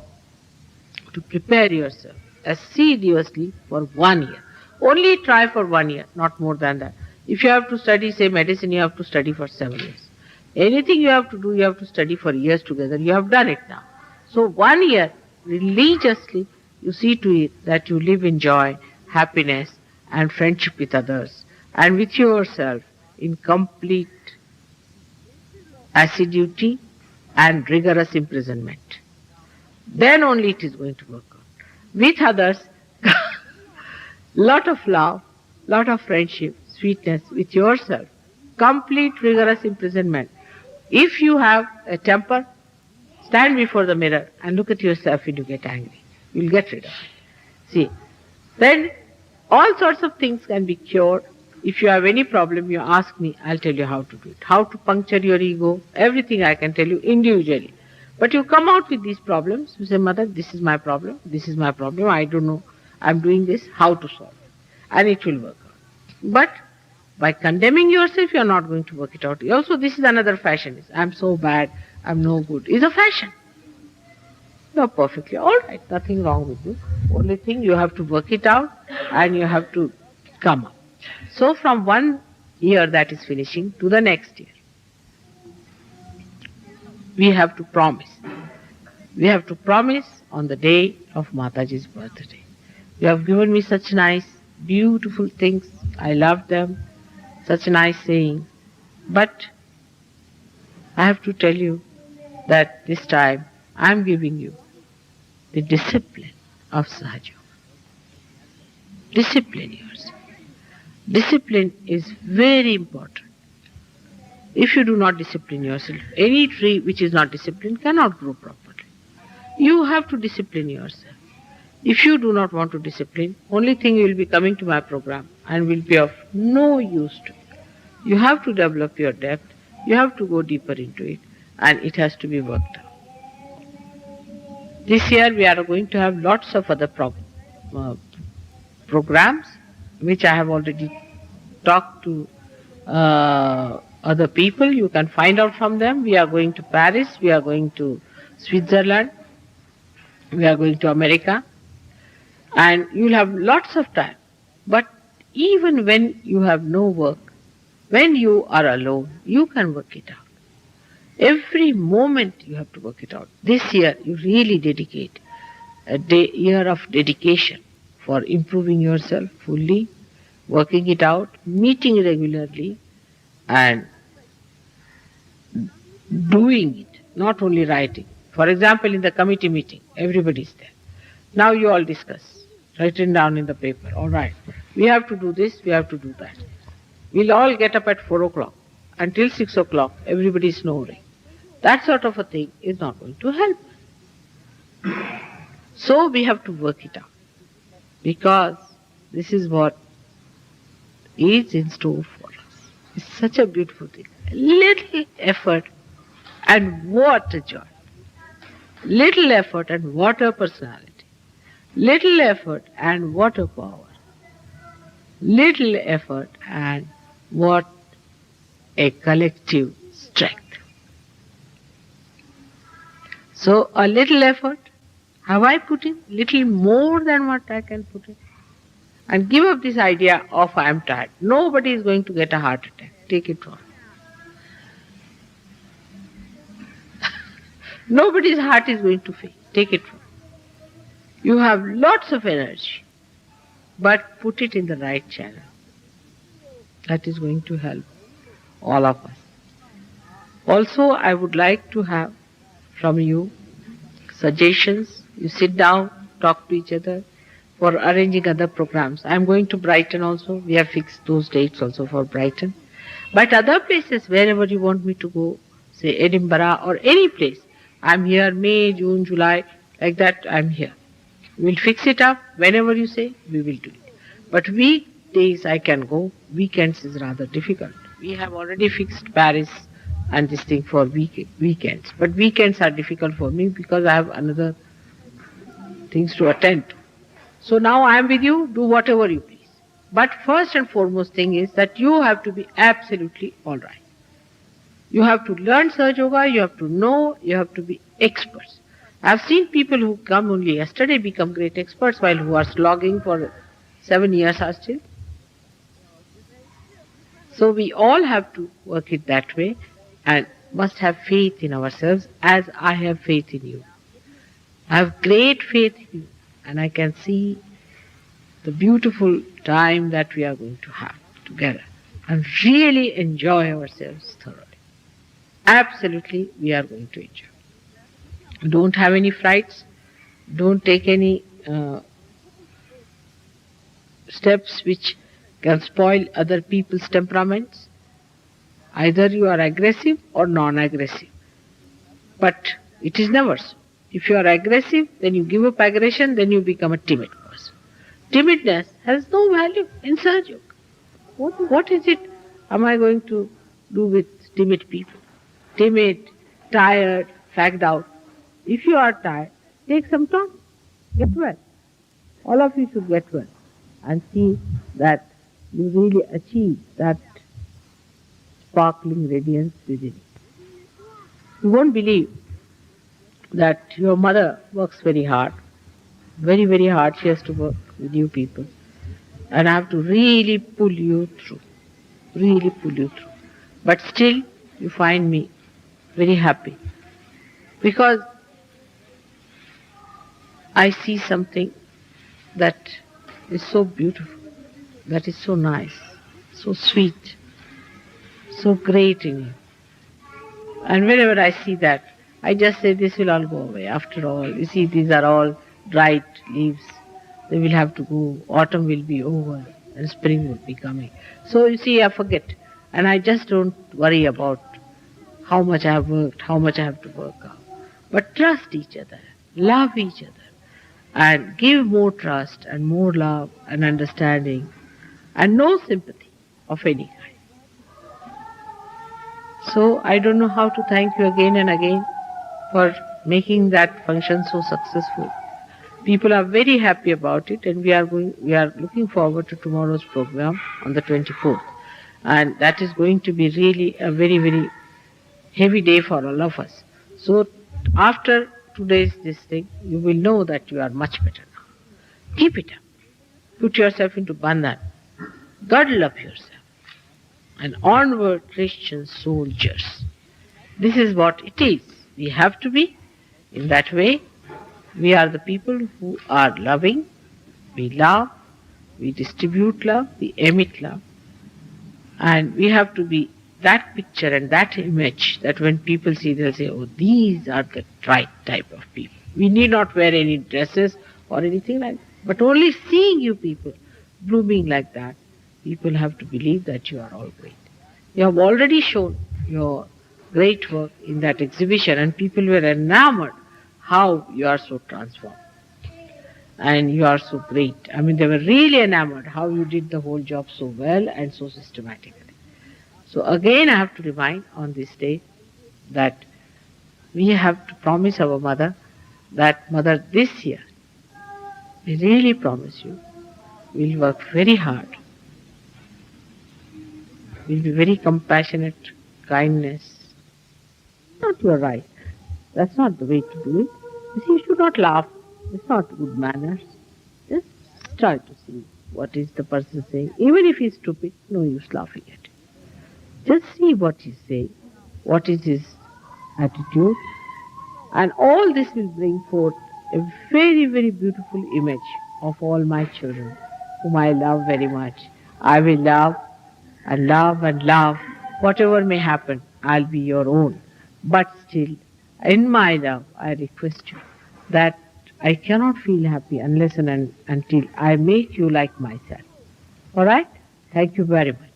to prepare yourself assiduously for 1 year. Only try for 1 year, not more than that. If you have to study, say medicine, you have to study for 7 years. Anything you have to do, you have to study for years together. You have done it now. So 1 year, religiously, you see to it that you live in joy, happiness, and friendship with others, and with yourself in complete assiduity and rigorous imprisonment. Then only it is going to work out. With others, lot of love, lot of friendship, sweetness. With yourself, complete rigorous imprisonment. If you have a temper, stand before the mirror and look at yourself when you get angry. You'll get rid of it. See, then all sorts of things can be cured. If you have any problem, you ask me, I'll tell you how to do it. How to puncture your ego, everything I can tell you individually. But you come out with these problems, you say, Mother, this is my problem, I don't know, I'm doing this, how to solve it. And it will work out. But by condemning yourself, you are not going to work it out. Also, this is another fashion. I'm so bad, I'm no good. It's a fashion. You are perfectly all right, nothing wrong with you. Only thing, you have to work it out and you have to come up. So from 1 year that is finishing to the next year, we have to promise. We have to promise on the day of Mataji's birthday. You have given me such nice, beautiful things. I love them. Such nice saying. But I have to tell you that this time I am giving you the discipline of Sahaja Yoga. Discipline yourself. Discipline is very important. If you do not discipline yourself, any tree which is not disciplined cannot grow properly. You have to discipline yourself. If you do not want to discipline, only thing you will be coming to my program and will be of no use to you. You have to develop your depth, you have to go deeper into it, and it has to be worked out. This year we are going to have lots of other programs, which I have already talked to other people. You can find out from them. We are going to Paris, we are going to Switzerland, we are going to America, and you will have lots of time. But even when you have no work, when you are alone, you can work it out. Every moment you have to work it out. This year you really dedicate a year of dedication for improving yourself fully, working it out, meeting regularly, and doing it, not only writing. For example, in the committee meeting, everybody is there. Now you all discuss, written down in the paper, all right, we have to do this, we have to do that. We'll all get up at 4 o'clock. Until 6 o'clock, everybody is snoring. That sort of a thing is not going to help. So we have to work it out. Because this is what is in store for us. It's such a beautiful thing. Little effort and what a joy. Little effort and what a personality. Little effort and what a power. Little effort and what a collective strength. So a little effort. Have I put in little more than what I can put in? And give up this idea of I am tired. Nobody is going to get a heart attack. Take it from me. Nobody's heart is going to fail. Take it from me. You have lots of energy, but put it in the right channel. That is going to help all of us. Also, I would like to have from you suggestions. You sit down, talk to each other for arranging other programs. I am going to Brighton also. We have fixed those dates also for Brighton. But other places, wherever you want me to go, say Edinburgh or any place, I am here, May, June, July, like that I am here. We'll fix it up. Whenever you say, we will do it. But weekdays I can go. Weekends is rather difficult. We have already fixed Paris and this thing for weekends. But weekends are difficult for me because I have another things to attend to. So now I am with you. Do whatever you please. But first and foremost thing is that you have to be absolutely all right. You have to learn Sahaja Yoga. You have to know. You have to be experts. I've seen people who come only yesterday become great experts while who are slogging for 7 years are still. So we all have to work it that way and must have faith in ourselves as I have faith in you. I have great faith in you and I can see the beautiful time that we are going to have together and really enjoy ourselves thoroughly. Absolutely, we are going to enjoy. Don't have any frights. Don't take any steps which can spoil other people's temperaments. Either you are aggressive or non-aggressive. But it is never so. If you are aggressive, then you give up aggression, then you become a timid person. Timidness has no value in Sahaja Yoga. What is it am I going to do with timid people? Timid, tired, fagged out. If you are tired, take some time. Get well. All of you should get well and see that you really achieve that sparkling radiance within you. You won't believe that your mother works very hard. Very, very hard she has to work with you people. And I have to really pull you through. Really pull you through. But still, you find me very happy. Because I see something that is so beautiful, that is so nice, so sweet, so great in you. And whenever I see that, I just say this will all go away. After all, you see, these are all dried leaves. They will have to go. Autumn will be over and spring will be coming. So you see, I forget. And I just don't worry about how much I have worked, how much I have to work out. But trust each other, love each other, and give more trust and more love and understanding and no sympathy of any kind. So I don't know how to thank you again and again for making that function so successful. People are very happy about it, and we are looking forward to tomorrow's program on the 24th. And that is going to be really a very, very heavy day for all of us. So after today's this thing, you will know that you are much better now. Keep it up. Put yourself into bandhan. Girdle up yourself. And onward, Christian soldiers. This is what it is. We have to be in that way. We are the people who are loving. We love. We distribute love. We emit love. And we have to be that picture and that image that when people see, they'll say, oh, these are the right type of people. We need not wear any dresses or anything like that. But only seeing you people blooming like that, people have to believe that you are all great. You have already shown your great work in that exhibition, and people were enamored how you are so transformed. And you are so great. I mean, they were really enamored how you did the whole job so well and so systematically. So again, I have to remind on this day that we have to promise our mother that, Mother, this year, we really promise you, we'll work very hard. We'll be very compassionate, kindness. Not your right. That's not the way to do it. You see, you should not laugh. It's not good manners. Just try to see what is the person saying. Even if he's stupid, no use laughing at him. Just see what he's saying, what is his attitude, and all this will bring forth a very, very beautiful image of all my children, whom I love very much. I will love and love and love. Whatever may happen, I'll be your own. But still, in my love, I request you that I cannot feel happy unless and until I make you like myself. All right? Thank you very much.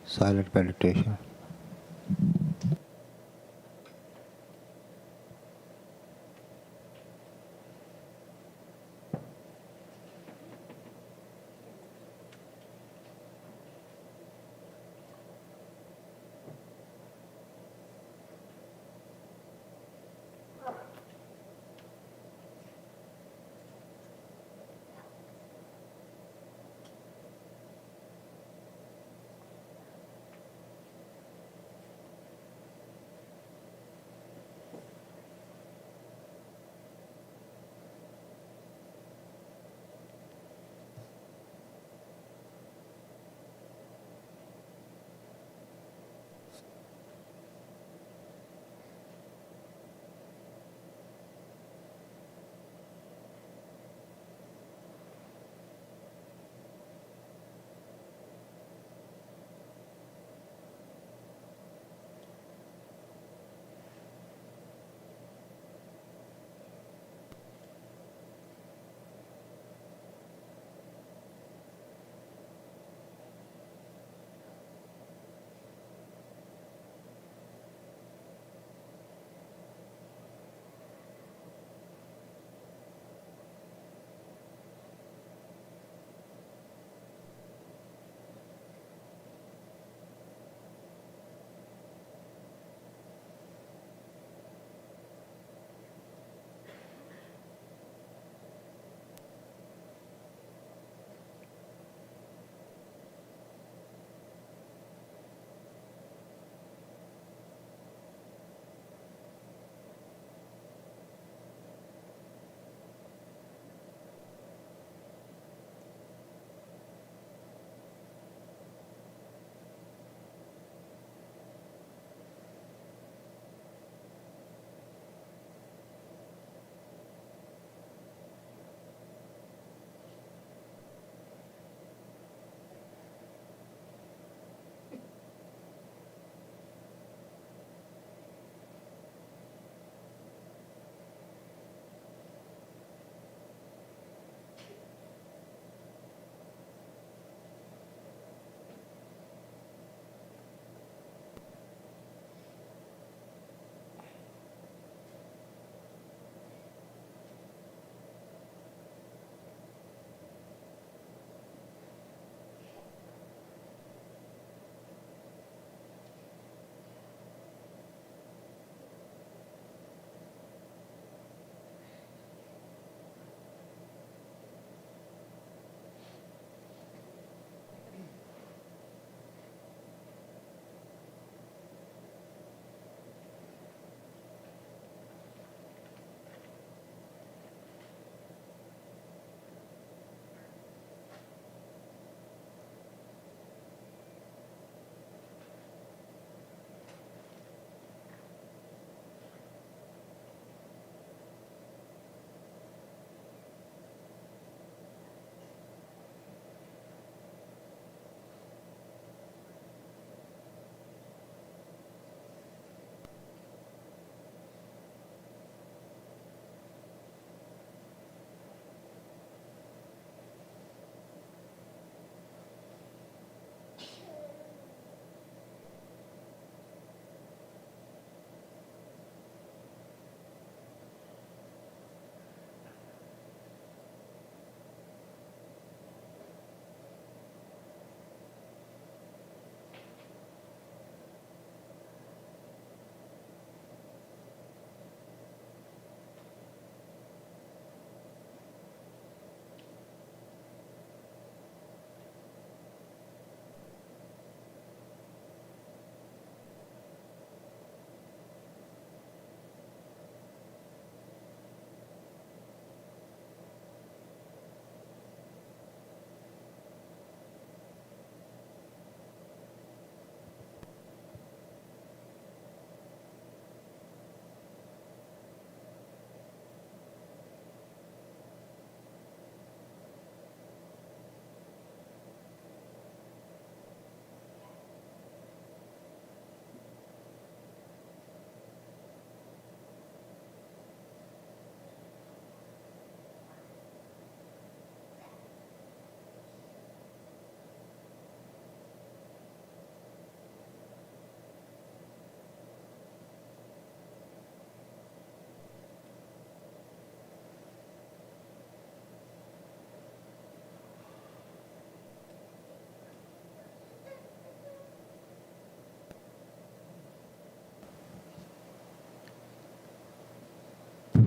Silent meditation.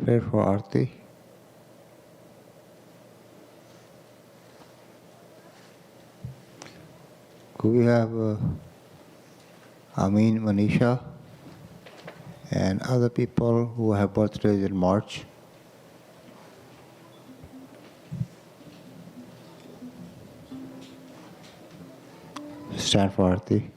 Pray for Aarti. Could we have Amin, Manisha, and other people who have birthdays in March? Stand for Aarti.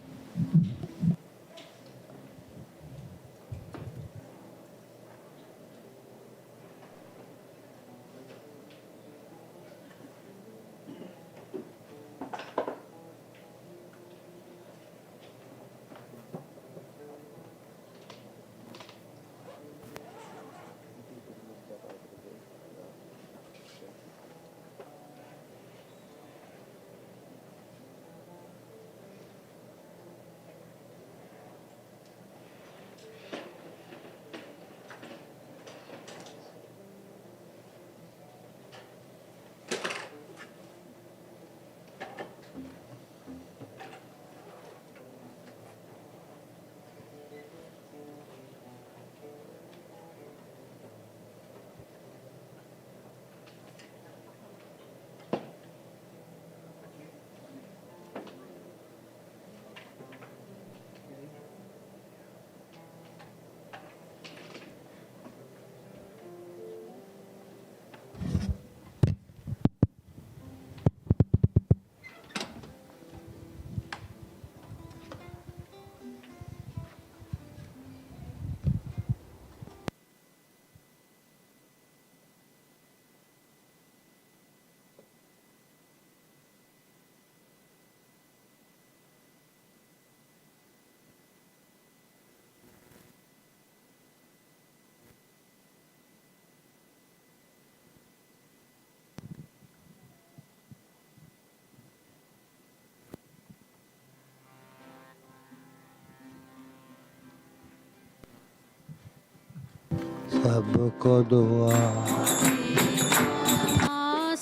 सबको दुआ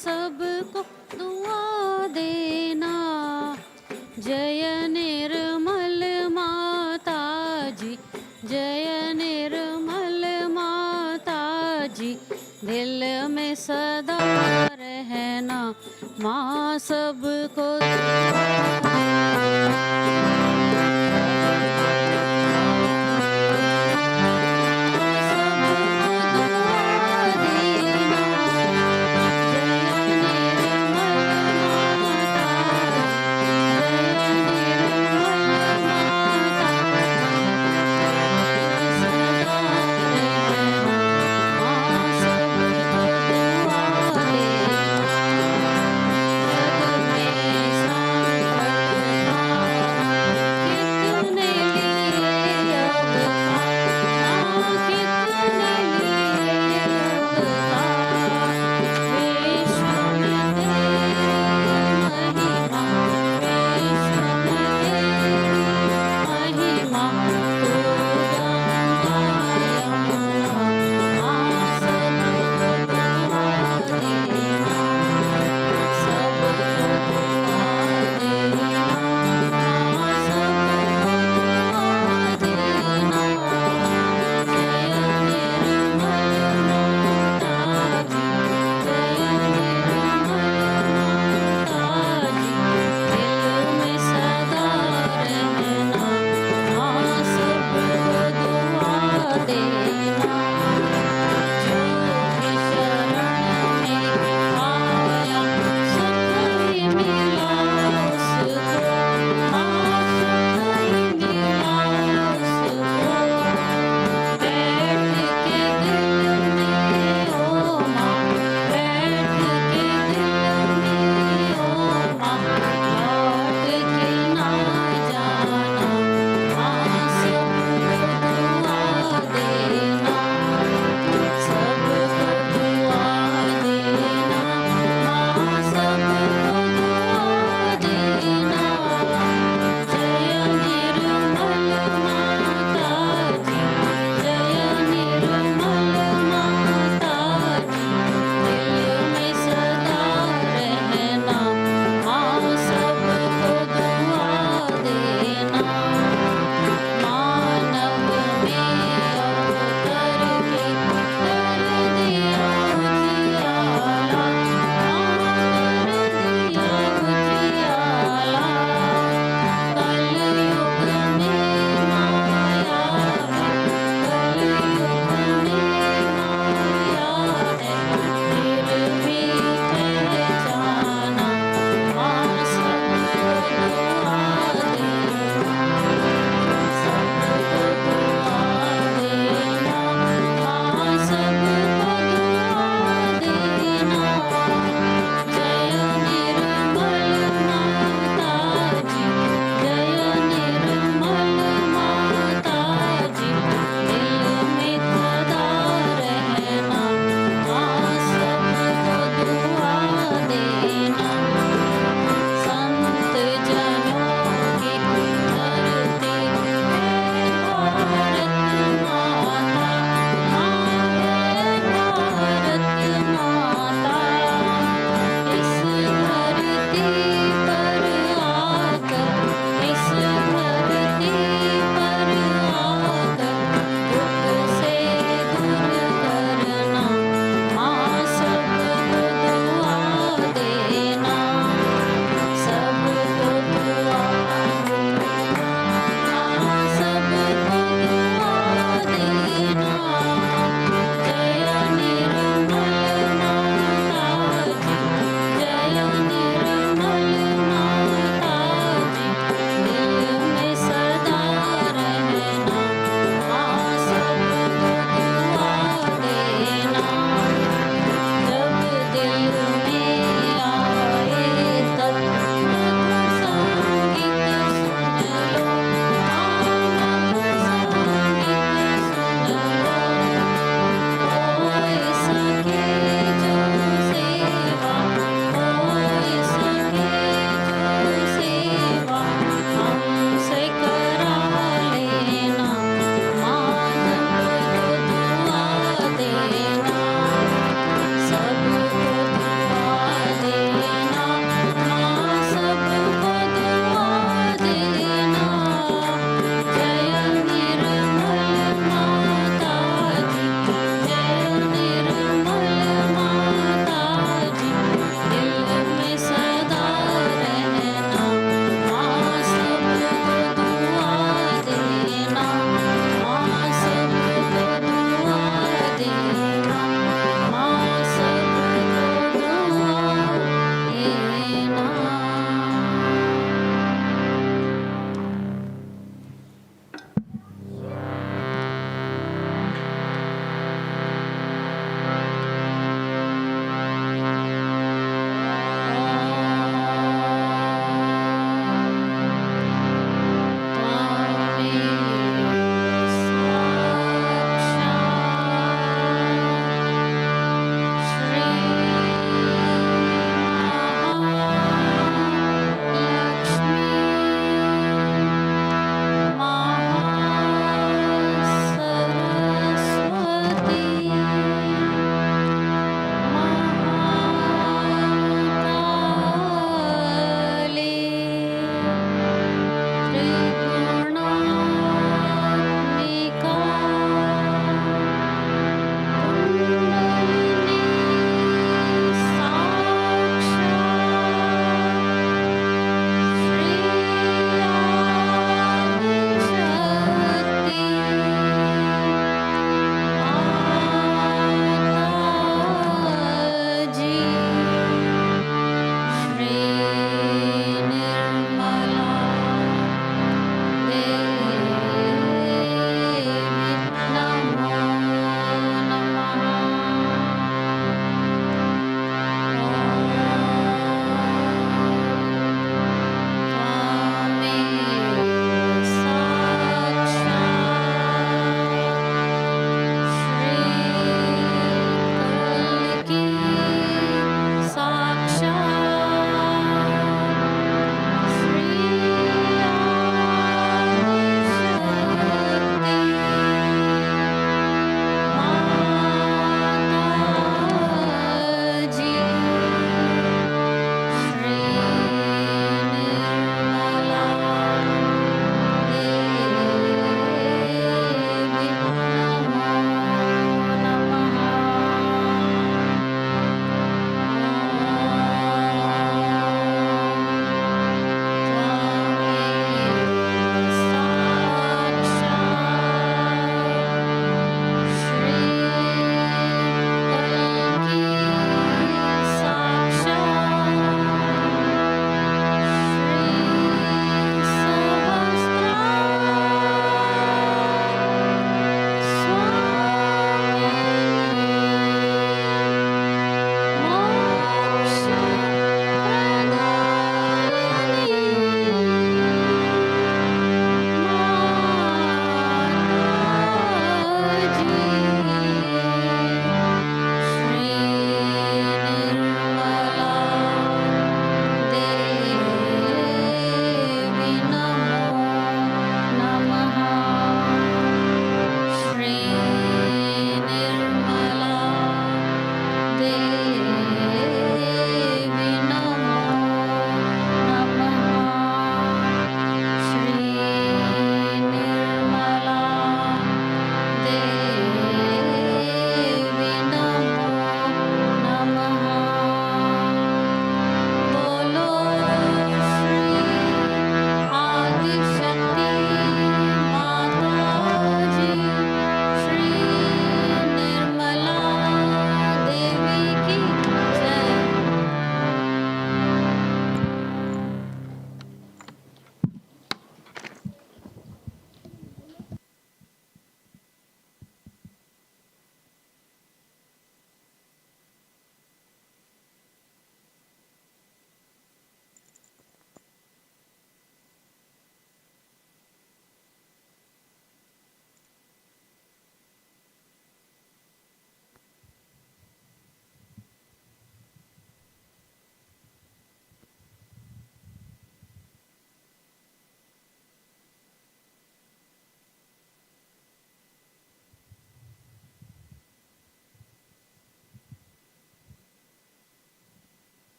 सबको दुआ देना जय निर्मल माता जी जय निर्मल माता जी दिल में सदा रहना माँ सबको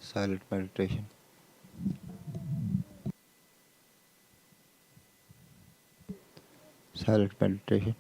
silent meditation. Silent meditation.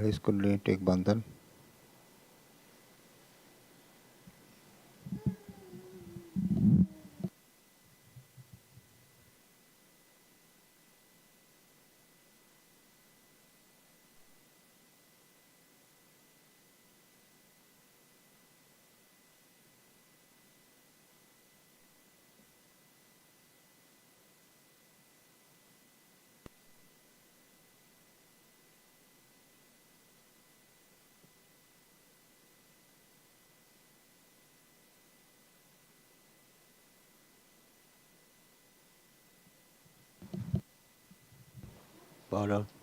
Raise Kundalini, take Bandhan. Bow down.